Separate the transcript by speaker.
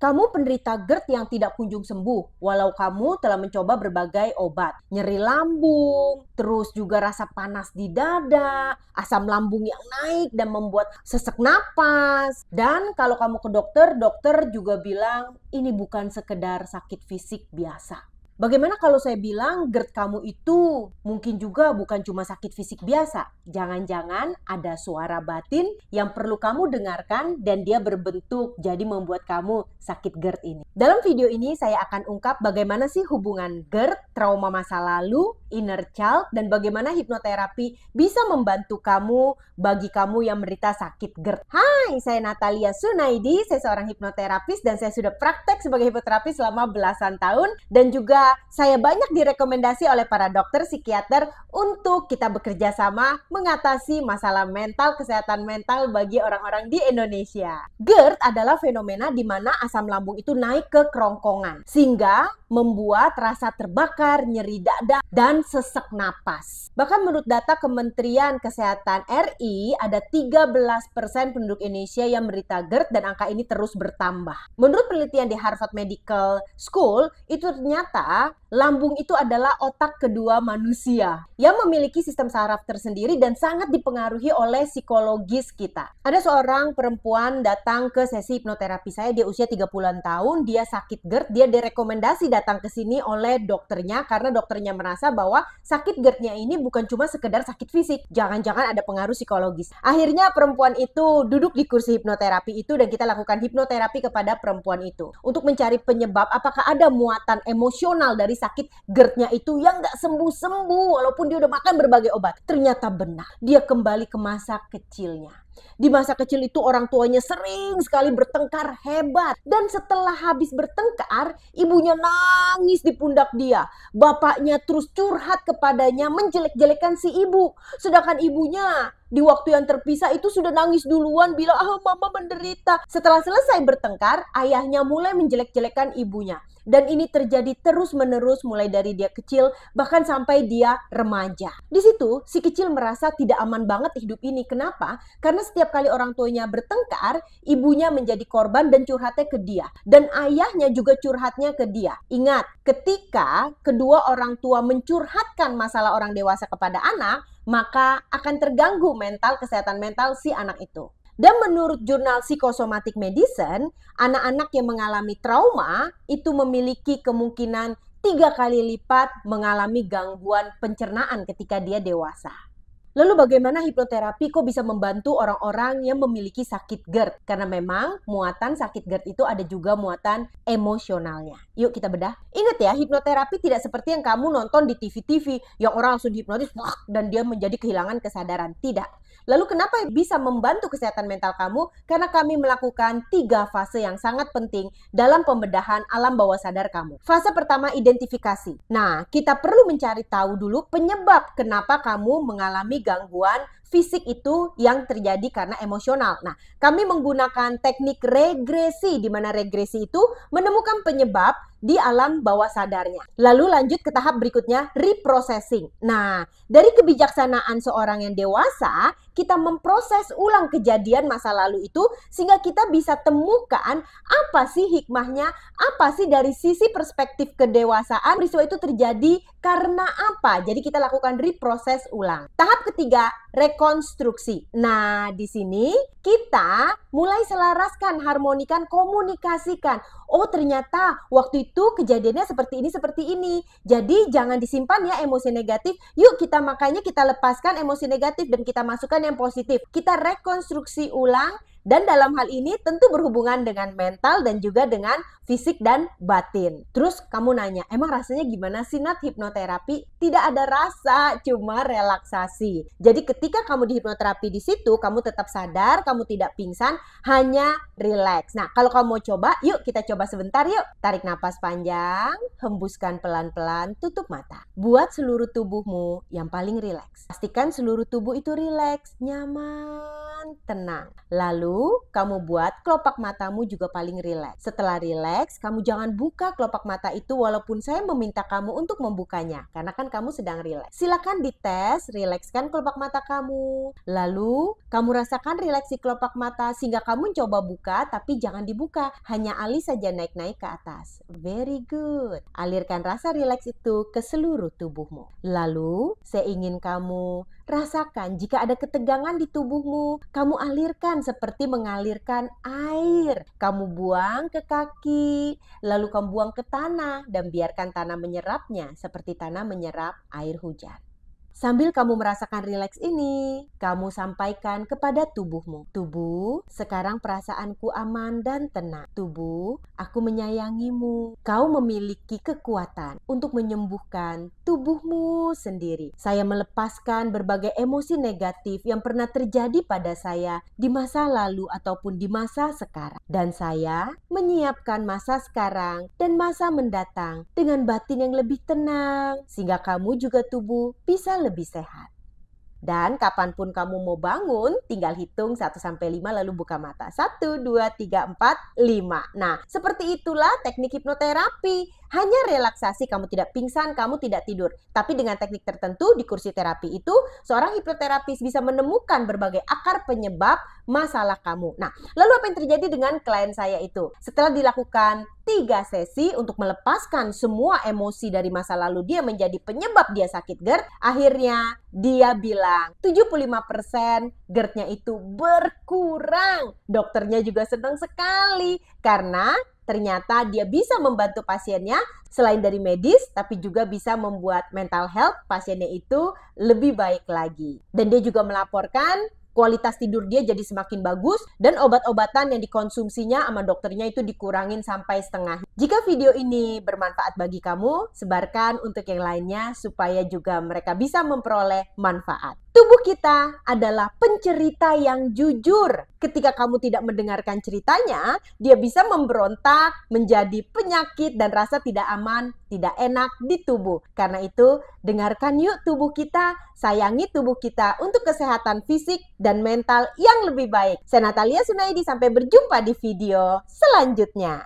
Speaker 1: kamu penderita GERD yang tidak kunjung sembuh, walau kamu telah mencoba berbagai obat. Nyeri lambung, terus juga rasa panas di dada, asam lambung yang naik dan membuat sesak napas. Dan kalau kamu ke dokter, dokter juga bilang ini bukan sekedar sakit fisik biasa. Bagaimana kalau saya bilang GERD kamu itu mungkin juga bukan cuma sakit fisik biasa. Jangan-jangan ada suara batin yang perlu kamu dengarkan dan dia berbentuk jadi membuat kamu sakit GERD ini. Dalam video ini saya akan ungkap bagaimana sih hubungan GERD, trauma masa lalu, inner child, dan bagaimana hipnoterapi bisa membantu kamu bagi kamu yang menderita sakit GERD. Hai, saya Natalia Sunaidi, saya seorang hipnoterapis dan saya sudah praktek sebagai hipnoterapis selama belasan tahun dan juga saya banyak direkomendasi oleh para dokter psikiater untuk kita bekerja sama mengatasi masalah mental, kesehatan mental bagi orang-orang di Indonesia. GERD adalah fenomena di mana asam lambung itu naik ke kerongkongan sehingga membuat rasa terbakar, nyeri dada, dan sesak napas. Bahkan menurut data Kementerian Kesehatan RI, ada 13% penduduk Indonesia yang menderita GERD dan angka ini terus bertambah. Menurut penelitian di Harvard Medical School, itu ternyata lambung itu adalah otak kedua manusia yang memiliki sistem saraf tersendiri dan sangat dipengaruhi oleh psikologis kita. Ada seorang perempuan datang ke sesi hipnoterapi saya, dia usia 30-an tahun, dia sakit GERD, dia direkomendasi datang ke sini oleh dokternya karena dokternya merasa bahwa sakit GERD-nya ini bukan cuma sekedar sakit fisik, jangan-jangan ada pengaruh psikologis. Akhirnya perempuan itu duduk di kursi hipnoterapi itu dan kita lakukan hipnoterapi kepada perempuan itu untuk mencari penyebab apakah ada muatan emosional dari sakit GERD-nya itu yang nggak sembuh-sembuh walaupun dia udah makan berbagai obat. Ternyata benar, dia kembali ke masa kecilnya. Di masa kecil itu orang tuanya sering sekali bertengkar hebat. Dan setelah habis bertengkar, ibunya nangis di pundak dia. Bapaknya terus curhat kepadanya, menjelek-jelekan si ibu. Sedangkan ibunya di waktu yang terpisah itu sudah nangis duluan, bilang, mama menderita. Setelah selesai bertengkar, ayahnya mulai menjelek-jelekan ibunya. Dan ini terjadi terus-menerus mulai dari dia kecil, bahkan sampai dia remaja. Di situ, si kecil merasa tidak aman banget hidup ini. Kenapa? Karena setiap kali orang tuanya bertengkar, ibunya menjadi korban dan curhatnya ke dia. Dan ayahnya juga curhatnya ke dia. Ingat, ketika kedua orang tua mencurhatkan masalah orang dewasa kepada anak, maka akan terganggu kesehatan mental si anak itu. Dan menurut jurnal Psychosomatic Medicine, anak-anak yang mengalami trauma itu memiliki kemungkinan 3 kali lipat mengalami gangguan pencernaan ketika dia dewasa. Lalu bagaimana hipnoterapi kok bisa membantu orang-orang yang memiliki sakit GERD? Karena memang muatan sakit GERD itu ada juga muatan emosionalnya. Yuk kita bedah. Ingat ya, hipnoterapi tidak seperti yang kamu nonton di TV-TV yang orang langsung dihipnotis dan dia menjadi kehilangan kesadaran. Tidak. Lalu kenapa bisa membantu kesehatan mental kamu? Karena kami melakukan 3 fase yang sangat penting dalam pembedahan alam bawah sadar kamu. Fase pertama, identifikasi. Nah, kita perlu mencari tahu dulu penyebab kenapa kamu mengalami gangguan fisik itu yang terjadi karena emosional. Nah, kami menggunakan teknik regresi, di mana regresi itu menemukan penyebab di alam bawah sadarnya. Lalu lanjut ke tahap berikutnya, reprocessing. Nah, dari kebijaksanaan seorang yang dewasa, kita memproses ulang kejadian masa lalu itu sehingga kita bisa temukan apa sih hikmahnya, apa sih dari sisi perspektif kedewasaan peristiwa itu terjadi karena apa. Jadi kita lakukan reproses ulang. Tahap ketiga, rekonstruksi. Nah, di sini kita mulai selaraskan, harmonikan, komunikasikan. Oh, ternyata waktu itu kejadiannya seperti ini. Jadi jangan disimpan ya emosi negatif. Yuk makanya kita lepaskan emosi negatif dan kita masukkan yang positif. Kita rekonstruksi ulang. Dan dalam hal ini tentu berhubungan dengan mental dan juga dengan fisik dan batin. Terus kamu nanya, emang rasanya gimana sih Nat hipnoterapi? Tidak ada rasa, cuma relaksasi. Jadi ketika kamu di hipnoterapi di situ, kamu tetap sadar, kamu tidak pingsan, hanya relax. Nah, kalau kamu mau coba, yuk kita coba sebentar yuk. Tarik napas panjang, hembuskan pelan-pelan, tutup mata. Buat seluruh tubuhmu yang paling relax. Pastikan seluruh tubuh itu relax, nyaman. dan tenang. Lalu kamu buat kelopak matamu juga paling rileks. Setelah rileks, kamu jangan buka kelopak mata itu walaupun saya meminta kamu untuk membukanya, karena kan kamu sedang rileks. Silakan dites, rilekskan kelopak mata kamu. Lalu kamu rasakan rileks di kelopak mata sehingga kamu coba buka, tapi jangan dibuka, hanya alis saja naik-naik ke atas. Very good. Alirkan rasa rileks itu ke seluruh tubuhmu. Lalu saya ingin kamu rasakan jika ada ketegangan di tubuhmu, kamu alirkan seperti mengalirkan air. Kamu buang ke kaki, lalu kamu buang ke tanah dan biarkan tanah menyerapnya seperti tanah menyerap air hujan. Sambil kamu merasakan rileks ini, kamu sampaikan kepada tubuhmu. Tubuh, sekarang perasaanku aman dan tenang. Tubuh, aku menyayangimu. Kau memiliki kekuatan untuk menyembuhkan tubuhmu sendiri. Saya melepaskan berbagai emosi negatif yang pernah terjadi pada saya di masa lalu ataupun di masa sekarang. Dan saya menyiapkan masa sekarang dan masa mendatang dengan batin yang lebih tenang, sehingga kamu juga tubuh bisa lebih sehat. Dan kapanpun kamu mau bangun, tinggal hitung 1-5 lalu buka mata. 1, 2, 3, 4, 5. Nah, seperti itulah teknik hipnoterapi. Hanya relaksasi, kamu tidak pingsan, kamu tidak tidur. Tapi dengan teknik tertentu di kursi terapi itu, seorang hipnoterapis bisa menemukan berbagai akar penyebab masalah kamu. Nah, lalu apa yang terjadi dengan klien saya itu? Setelah dilakukan 3 sesi untuk melepaskan semua emosi dari masa lalu dia menjadi penyebab dia sakit GERD, akhirnya dia bilang 75% GERD-nya itu berkurang. Dokternya juga senang sekali karena ternyata dia bisa membantu pasiennya selain dari medis, tapi juga bisa membuat mental health pasiennya itu lebih baik lagi. Dan dia juga melaporkan kualitas tidur dia jadi semakin bagus dan obat-obatan yang dikonsumsinya sama dokternya itu dikurangin sampai setengah. Jika video ini bermanfaat bagi kamu, sebarkan untuk yang lainnya supaya juga mereka bisa memperoleh manfaat. Tubuh kita adalah pencerita yang jujur. Ketika kamu tidak mendengarkan ceritanya, dia bisa memberontak, menjadi penyakit dan rasa tidak aman, tidak enak di tubuh. Karena itu, dengarkan yuk tubuh kita, sayangi tubuh kita untuk kesehatan fisik dan mental yang lebih baik. Saya Natalia Sunaidi, sampai berjumpa di video selanjutnya.